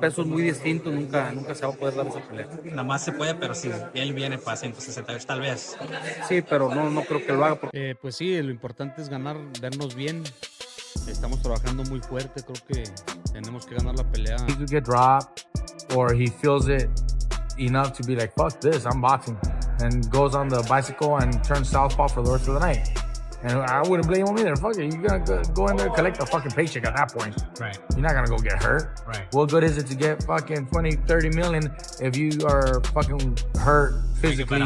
Pesos muy distintos, nunca se va a poder dar esa pelea. Nada más se puede, pero si él viene para 168, tal vez. Sí, pero no creo que lo haga. Pues sí, lo importante es ganar, vernos bien. Estamos trabajando muy fuerte, creo que tenemos que ganar la pelea. He could get dropped, or he feels it enough to be like, fuck this, I'm boxing, and goes on the bicycle and turns southpaw for the rest of the night. And I wouldn't blame him either. Fuck it, you're gonna go in there and collect a fucking paycheck at that point. Right. You're not gonna go get hurt. Right. What good is it to get fucking 20, 30 million if you are fucking hurt physically,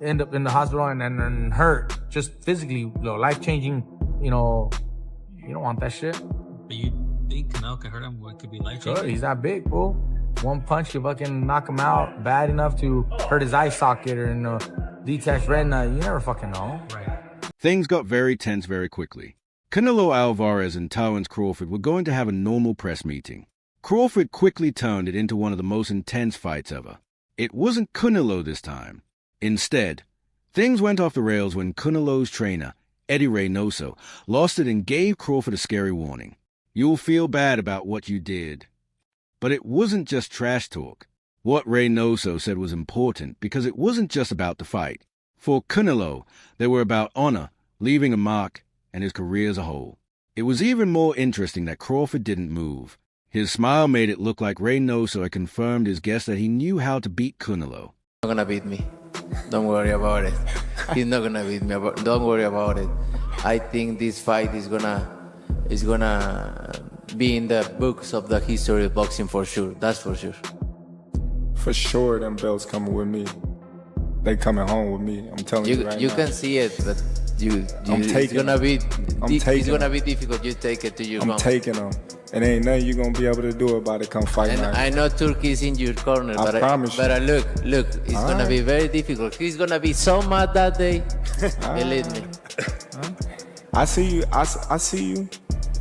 end up in the hospital and hurt just physically, life-changing, you don't want that shit. But you think Canelo could hurt him? What could be life-changing? Sure, he's that big, fool. One punch, you fucking knock him out bad enough to hurt his eye socket or detached retina. You never fucking know. Right. Things got very tense very quickly. Canelo Alvarez and Terence Crawford were going to have a normal press meeting. Crawford quickly turned it into one of the most intense fights ever. It wasn't Canelo this time. Instead, things went off the rails when Canelo's trainer, Eddie Reynoso, lost it and gave Crawford a scary warning. You'll feel bad about what you did. But it wasn't just trash talk. What Reynoso said was important because it wasn't just about the fight. For Canelo, they were about honor, leaving a mark, and his career as a whole. It was even more interesting that Crawford didn't move. His smile made it look like Reynoso had confirmed his guess that he knew how to beat Canelo. Not gonna beat me. Don't worry about it. He's not gonna beat me. Don't worry about it. I think this fight is gonna be in the books of the history of boxing for sure. That's for sure. For sure, them belts coming with me. They coming home with me. I'm telling you right now. You can see it, but it's gonna be difficult. You take it to your I'm taking them. And ain't nothing you gonna be able to do about it come fight night. I know Turkey is in your corner, I promise you. But look, it's gonna be very difficult. He's gonna be so mad that day. Believe me. I see you. I see you.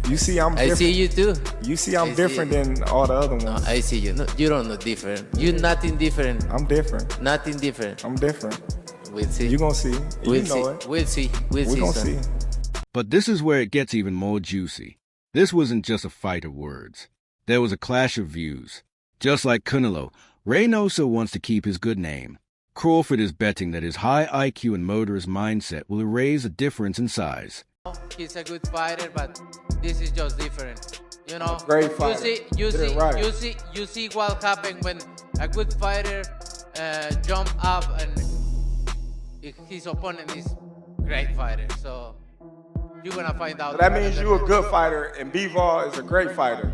You see I'm different. I see you too. You see I'm different than all the other ones. No, I see you. No, you don't know different. You're nothing different. I'm different. Nothing different. I'm different. We'll see. You gonna see. We'll know see. it. We'll see. We gonna son. see. But this is where it gets even more juicy. This wasn't just a fight of words. There was a clash of views. Just like Canelo, Reynoso wants to keep his good name. Crawford is betting that his high IQ and motorist mindset will erase the difference in size. He's a good fighter, but this is just different. You know, Great fighter. You see what happened when a good fighter jump up and his opponent is great fighter. So you're gonna find out. That means you're a good fighter, and Bivol is a great fighter.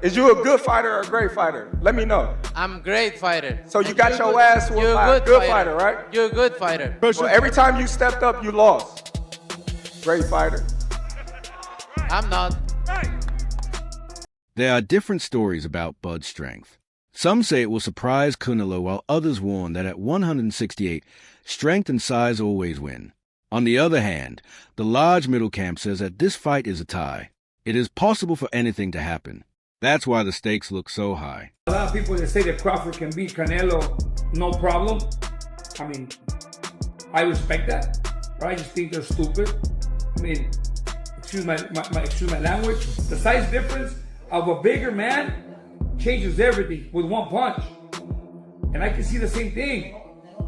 Is you a good fighter or a great fighter? Let me know. I'm a great fighter. So you got your ass whooped by a good fighter, right? You're a good fighter. Well, every time you stepped up, you lost. Great fighter. I'm not. There are different stories about Bud's strength. Some say it will surprise Canelo, while others warn that at 168, strength and size always win. On the other hand, the large middle camp says that this fight is a tie. It is possible for anything to happen. That's why the stakes look so high. A lot of people that say that Crawford can beat Canelo, no problem. I mean, I respect that, but I just think they're stupid. I mean, excuse my language. The size difference of a bigger man changes everything with one punch. And I can see the same thing.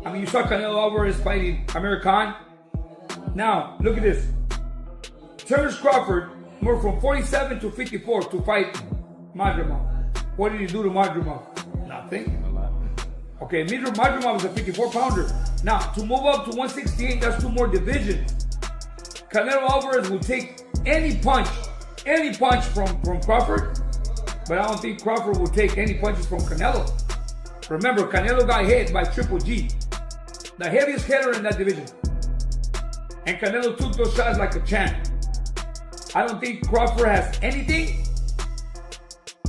I mean, you saw Canelo Alvarez fighting Amir Khan. Now, look at this. Terence Crawford moved from 47 to 54 to fight Madrimov. What did he do to Madrimov? Nothing. Okay, Madrimov was a 54-pounder. Now, to move up to 168, that's 2 more divisions. Canelo Alvarez will take any punch from Crawford, but I don't think Crawford will take any punches from Canelo. Remember, Canelo got hit by Triple G, the heaviest hitter in that division. And Canelo took those shots like a champ. I don't think Crawford has anything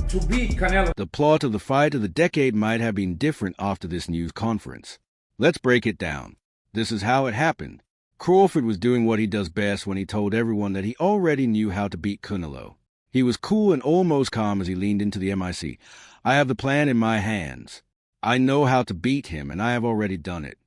to beat Canelo. The plot of the fight of the decade might have been different after this news conference. Let's break it down. This is how it happened. Crawford was doing what he does best when he told everyone that he already knew how to beat Canelo. He was cool and almost calm as he leaned into the mic. I have the plan in my hands. I know how to beat him, and I have already done it.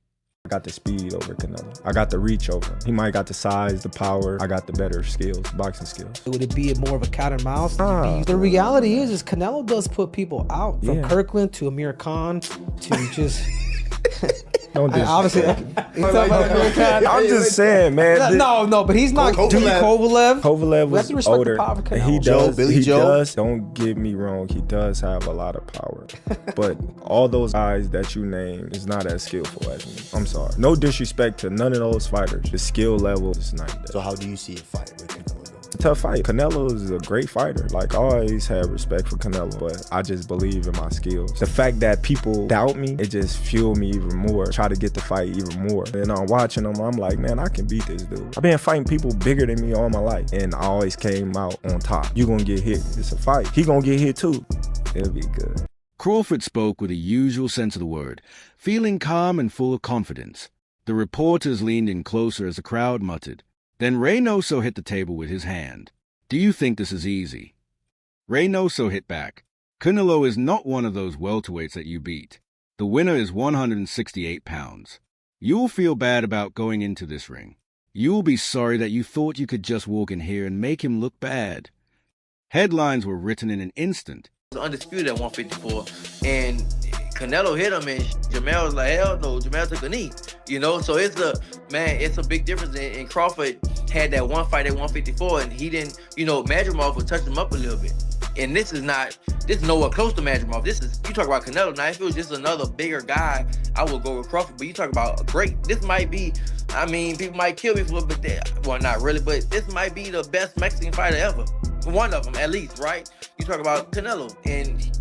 I got the speed over Canelo. I got the reach over him. He might got the size, the power. I got the better skills, boxing skills. Would it be more of a cat and mouse? The reality is Canelo does put people out. From Kirkland to Amir Khan to just... Don't obviously, I'm just saying, man. No, but he's not. Kovalev. Kovalev was older. He does. Billy Joe. Don't get me wrong. He does have a lot of power, but all those guys that you name is not as skillful as me. I'm sorry. No disrespect to none of those fighters. The skill level is not there. So how do you see a fight with Canelo? Tough fight. Canelo is a great fighter. Like, I always had respect for Canelo, but I just believe in my skills. The fact that people doubt me, it just fueled me even more. Try to get the fight even more. And I'm watching him, I'm like, man, I can beat this dude. I've been fighting people bigger than me all my life, and I always came out on top. You gonna get hit. It's a fight. He gonna get hit too. It'll be good. Crawford spoke with the usual sense of the word, feeling calm and full of confidence. The reporters leaned in closer as the crowd muttered. Then Reynoso hit the table with his hand. Do you think this is easy? Reynoso hit back. Canelo is not one of those welterweights that you beat. The winner is 168 pounds. You will feel bad about going into this ring. You will be sorry that you thought you could just walk in here and make him look bad. Headlines were written in an instant. Undisputed at 154, and Canelo hit him, and Jamel was like, hell no, Jamel took a knee, you know. So it's a big difference. And Crawford had that one fight at 154, and he didn't, you know, Madrimov would touch him up a little bit. And this is nowhere close to Madrimov. You talk about Canelo. Now, if it was just another bigger guy, I would go with Crawford. But you talk about a great, this might be, I mean, people might kill me for it, but well, not really, but this might be the best Mexican fighter ever. One of them, at least, right? You talk about Canelo and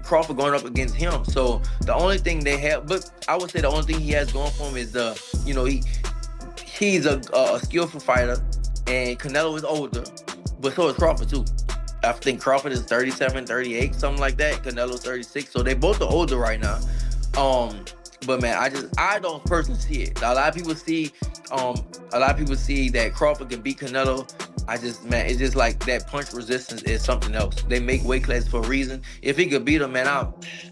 Crawford going up against him. So the only thing they have, but I would say the only thing he has going for him is you know, he's a skillful fighter, and Canelo is older, but so is Crawford too. I think Crawford is 37, 38, something like that. Canelo's 36, so they both are older right now. But man, I don't personally see it. A lot of people see that Crawford can beat Canelo. It's just like that punch resistance is something else. They make weight classes for a reason. If he could beat him, man,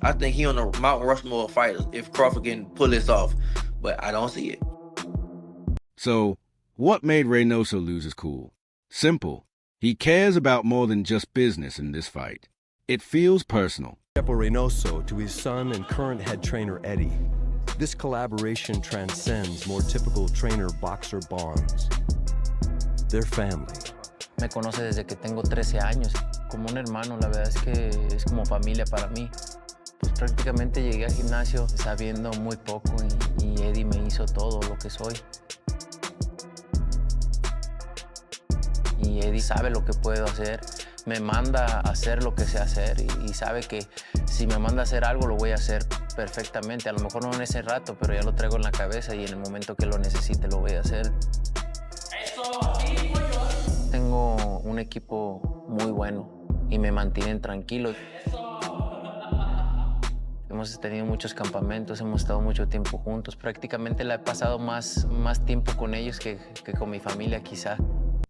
I think he on the Mount Rushmore of fighters if Crawford can pull this off. But I don't see it. So, what made Reynoso lose his cool? Simple. He cares about more than just business in this fight. It feels personal. Reynoso to his son and current head trainer Eddie. This collaboration transcends more typical trainer-boxer bonds. Their family. Me conoce desde que tengo 13 años. Como un hermano, la verdad es que es como familia para mí. Pues prácticamente llegué al gimnasio sabiendo muy poco y Eddie me hizo todo lo que soy. Y Eddie sabe lo que puedo hacer. Me manda a hacer lo que sé hacer y sabe que si me manda a hacer algo lo voy a hacer perfectamente. A lo mejor no en ese rato, pero ya lo traigo en la cabeza y en el momento que lo necesite lo voy a hacer. Tengo un equipo muy bueno y me mantienen tranquilo. Hemos tenido muchos campamentos, hemos estado mucho tiempo juntos. Prácticamente la he pasado más tiempo con ellos que con mi familia quizá.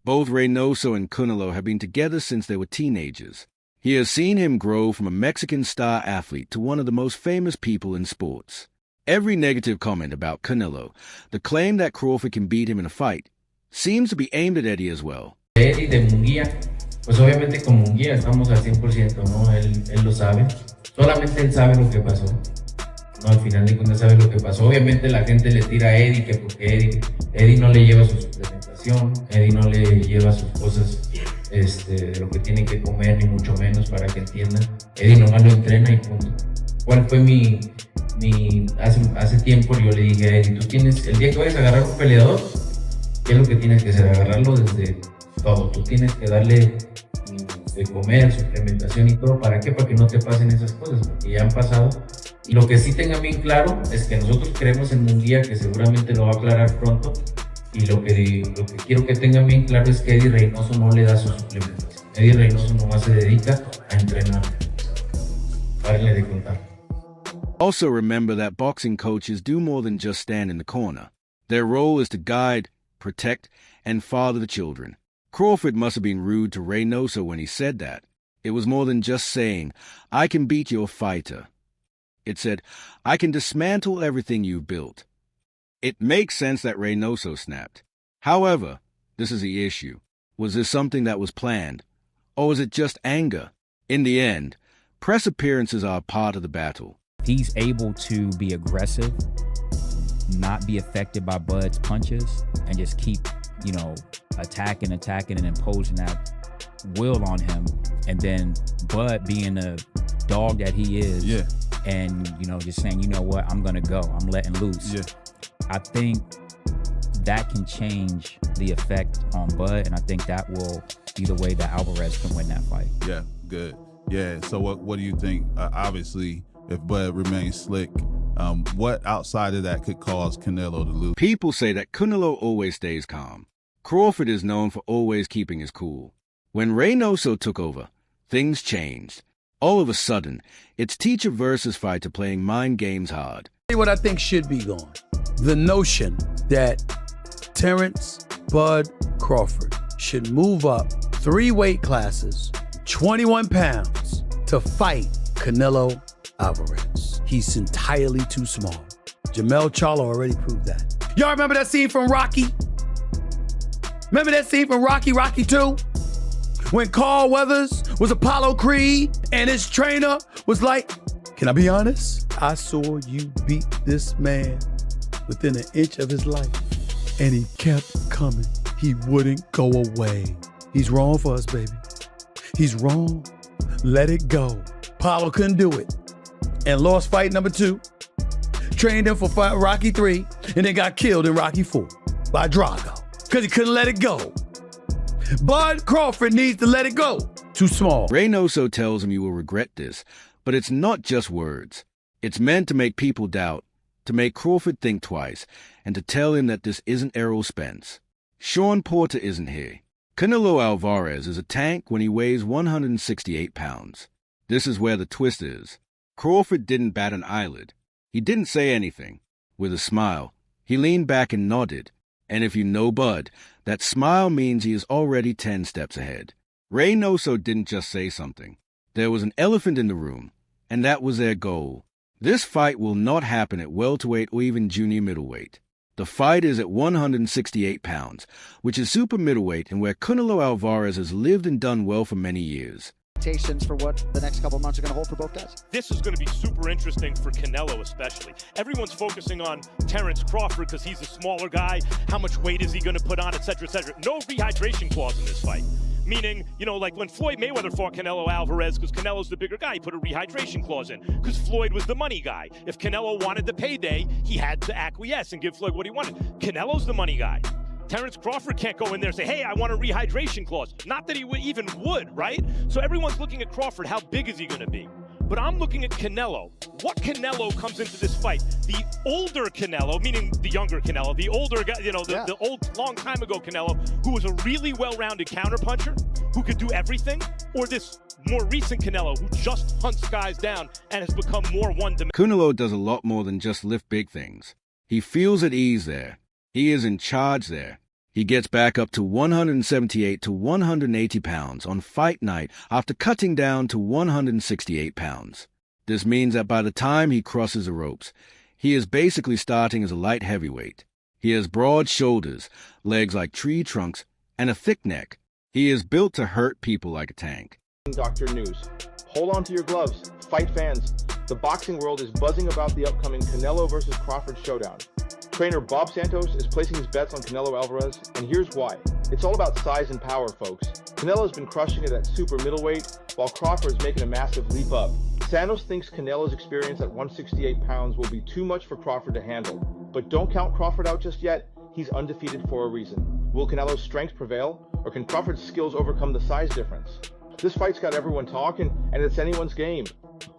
Both Reynoso and Canelo have been together since they were teenagers. He has seen him grow from a Mexican star athlete to one of the most famous people in sports. Every negative comment about Canelo, the claim that Crawford can beat him in a fight, seems to be aimed at Eddie as well. Eddie de Munguía, pues obviamente con Munguía estamos al 100%, ¿no? Él lo sabe. Solamente él sabe lo que pasó. No, al final de cuentas sabe lo que pasó. Obviamente la gente le tira a Eddie que porque Eddie no le lleva su suplementación, Eddie no le lleva sus cosas de lo que tiene que comer, ni mucho menos para que entiendan. Eddie nomás lo entrena y punto. ¿Cuál fue hace tiempo yo le dije a Eddie, tú tienes, el día que vayas a agarrar un peleador, ¿qué es lo que tienes que hacer? Agarrarlo desde todo. Tú tienes que darle de comer, suplementación y todo. ¿Para qué? Para que no te pasen esas cosas, porque ya han pasado. Y lo que sí tengan bien claro es que nosotros creemos en Munguía, que seguramente lo va a aclarar pronto. Y lo que quiero que tengan bien claro es que Eddie Reynoso no le da su suplementación. Eddie Reynoso nomás se dedica a entrenar. Párenle de contar. Also remember that boxing coaches do more than just stand in the corner. Their role is to guide, protect, and father the children. Crawford must have been rude to Reynoso when he said that. It was more than just saying, I can beat your fighter. It said, I can dismantle everything you've built. It makes sense that Reynoso snapped. However, this is the issue. Was this something that was planned? Or was it just anger? In the end, press appearances are a part of the battle. He's able to be aggressive, not be affected by Bud's punches, and just keep, attacking and imposing that will on him. And then Bud being a dog that he is, and, just saying, you know what, I'm going to go. I'm letting loose. Yeah. I think that can change the effect on Bud, and I think that will be the way that Alvarez can win that fight. Yeah, good. Yeah, so what do you think? Obviously, if Bud remains slick, what outside of that could cause Canelo to lose? People say that Canelo always stays calm. Crawford is known for always keeping his cool. When Reynoso took over, things changed. All of a sudden, it's teacher versus fighter playing mind games hard. What I think should be gone. The notion that Terence Bud Crawford should move up 3 weight classes, 21 pounds, to fight Canelo Alvarez. He's entirely too small. Jermell Charlo already proved that. Y'all remember that scene from Rocky? Remember that scene from Rocky 2? When Carl Weathers was Apollo Creed and his trainer was like, can I be honest? I saw you beat this man within an inch of his life. And he kept coming. He wouldn't go away. He's wrong for us, baby. He's wrong. Let it go. Apollo couldn't do it. And lost fight number 2. Trained him for Rocky 3, and then got killed in Rocky 4 by Drago. Because he couldn't let it go. Bud Crawford needs to let it go. Too small. Reynoso tells him you will regret this, but it's not just words. It's meant to make people doubt, to make Crawford think twice, and to tell him that this isn't Errol Spence. Sean Porter isn't here. Canelo Alvarez is a tank when he weighs 168 pounds. This is where the twist is. Crawford didn't bat an eyelid. He didn't say anything. With a smile, he leaned back and nodded. And if you know Bud, that smile means he is already 10 steps ahead. Reynoso didn't just say something. There was an elephant in the room, and that was their goal. This fight will not happen at welterweight or even junior middleweight. The fight is at 168 pounds, which is super middleweight and where Canelo Alvarez has lived and done well for many years. For what the next couple of months are going to hold for both guys? This is going to be super interesting for Canelo especially. Everyone's focusing on Terence Crawford because he's a smaller guy. How much weight is he going to put on, et cetera, et cetera. No rehydration clause in this fight. Meaning, like when Floyd Mayweather fought Canelo Alvarez, because Canelo's the bigger guy, he put a rehydration clause in, because Floyd was the money guy. If Canelo wanted the payday, he had to acquiesce and give Floyd what he wanted. Canelo's the money guy. Terence Crawford can't go in there and say, hey, I want a rehydration clause. Not that he even would, right? So everyone's looking at Crawford. How big is he going to be? But I'm looking at Canelo. What Canelo comes into this fight? The older Canelo, meaning the younger Canelo, the older guy, the old, long time ago Canelo, who was a really well-rounded counterpuncher, who could do everything, or this more recent Canelo, who just hunts guys down and has become more one-dimensional. Canelo does a lot more than just lift big things. He feels at ease there. He is in charge there. He gets back up to 178 to 180 pounds on fight night after cutting down to 168 pounds. This means that by the time he crosses the ropes, he is basically starting as a light heavyweight. He has broad shoulders, legs like tree trunks, and a thick neck. He is built to hurt people like a tank. Doctor News. Hold on to your gloves. Fight fans. The boxing world is buzzing about the upcoming Canelo versus Crawford showdown. Trainer Bob Santos is placing his bets on Canelo Alvarez, and here's why. It's all about size and power, folks. Canelo's been crushing it at super middleweight, while Crawford's making a massive leap up. Santos thinks Canelo's experience at 168 pounds will be too much for Crawford to handle. But don't count Crawford out just yet. He's undefeated for a reason. Will Canelo's strength prevail, or can Crawford's skills overcome the size difference? This fight's got everyone talking, and it's anyone's game.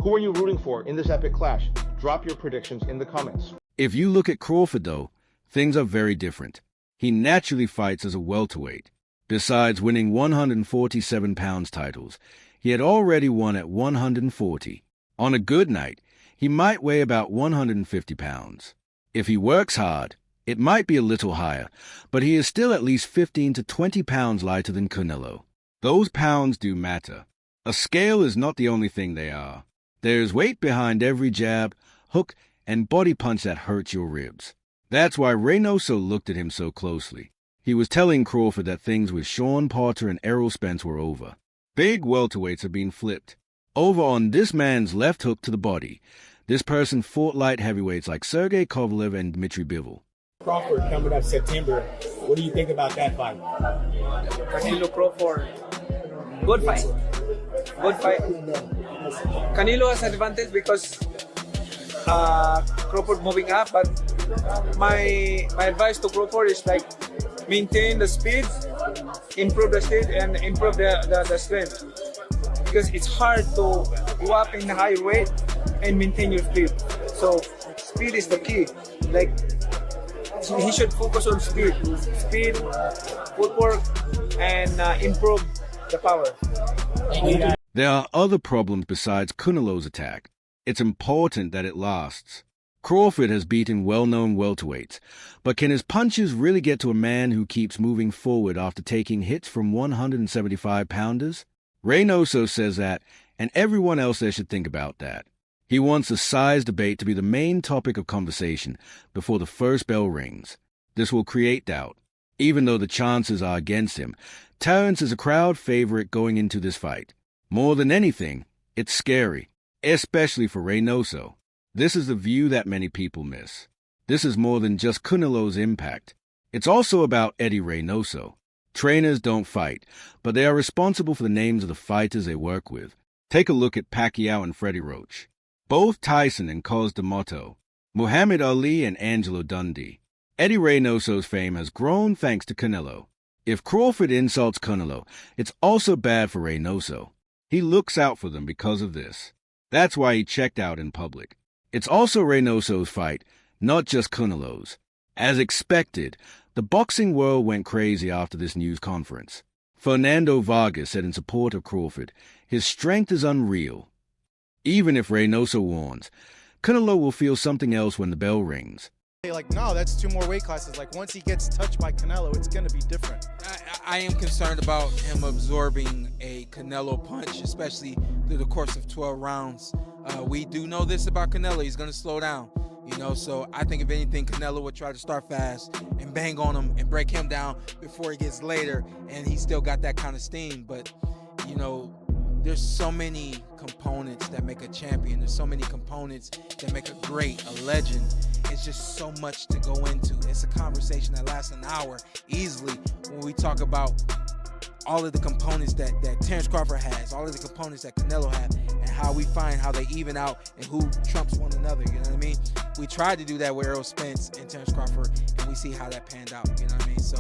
Who are you rooting for in this epic clash? Drop your predictions in the comments. If you look at Crawford, though, things are very different. He naturally fights as a welterweight. Besides winning 147 pounds titles, he had already won at 140. On a good night, he might weigh about 150 pounds. If he works hard, it might be a little higher, but he is still at least 15 to 20 pounds lighter than Canelo. Those pounds do matter. A scale is not the only thing they are. There is weight behind every jab, hook, and body punch that hurts your ribs. That's why Reynoso looked at him so closely. He was telling Crawford that things with Sean Porter and Errol Spence were over. Big welterweights are being flipped. Over on this man's left hook to the body. This person fought light heavyweights like Sergey Kovalev and Dmitry Bivol. Crawford coming up September. What do you think about that fight? Canelo Crawford. Good fight. Good fight. Canelo has advantage because Crawford moving up, but my advice to Crawford is like maintain the speed, improve the speed, and improve the strength. Because it's hard to go up in high weight and maintain your speed. So speed is the key. Like he should focus on speed, footwork, and improve the power. There are other problems besides Canelo's attack. It's important that it lasts. Crawford has beaten well-known welterweights, but can his punches really get to a man who keeps moving forward after taking hits from 175-pounders? Reynoso says that, and everyone else there should think about that. He wants the size debate to be the main topic of conversation before the first bell rings. This will create doubt. Even though the chances are against him, Terence is a crowd favorite going into this fight. More than anything, it's scary, especially for Reynoso. This is the view that many people miss. This is more than just Canelo's impact. It's also about Eddie Reynoso. Trainers don't fight, but they are responsible for the names of the fighters they work with. Take a look at Pacquiao and Freddie Roach. Both Tyson and Cos D'Amato. Muhammad Ali and Angelo Dundee. Eddie Reynoso's fame has grown thanks to Canelo. If Crawford insults Canelo, it's also bad for Reynoso. He looks out for them because of this. That's why he checked out in public. It's also Reynoso's fight, not just Canelo's. As expected, the boxing world went crazy after this news conference. Fernando Vargas said in support of Crawford, his strength is unreal. Even if Reynoso warns, Canelo will feel something else when the bell rings. Like, no, that's 2 more weight classes. Like, once he gets touched by Canelo, it's going to be different. I am concerned about him absorbing a Canelo punch, especially through the course of 12 rounds. We do know this about Canelo. He's going to slow down, so I think if anything, Canelo would try to start fast and bang on him and break him down before he gets later, and he's still got that kind of steam. But, there's so many components that make a champion. There's so many components that make a great, a legend. It's just so much to go into. It's a conversation that lasts an hour easily when we talk about all of the components that Terence Crawford has, all of the components that Canelo has, and how we find how they even out and who trumps one another, you know what I mean? We tried to do that with Errol Spence and Terence Crawford, and we see how that panned out, you know what I mean? So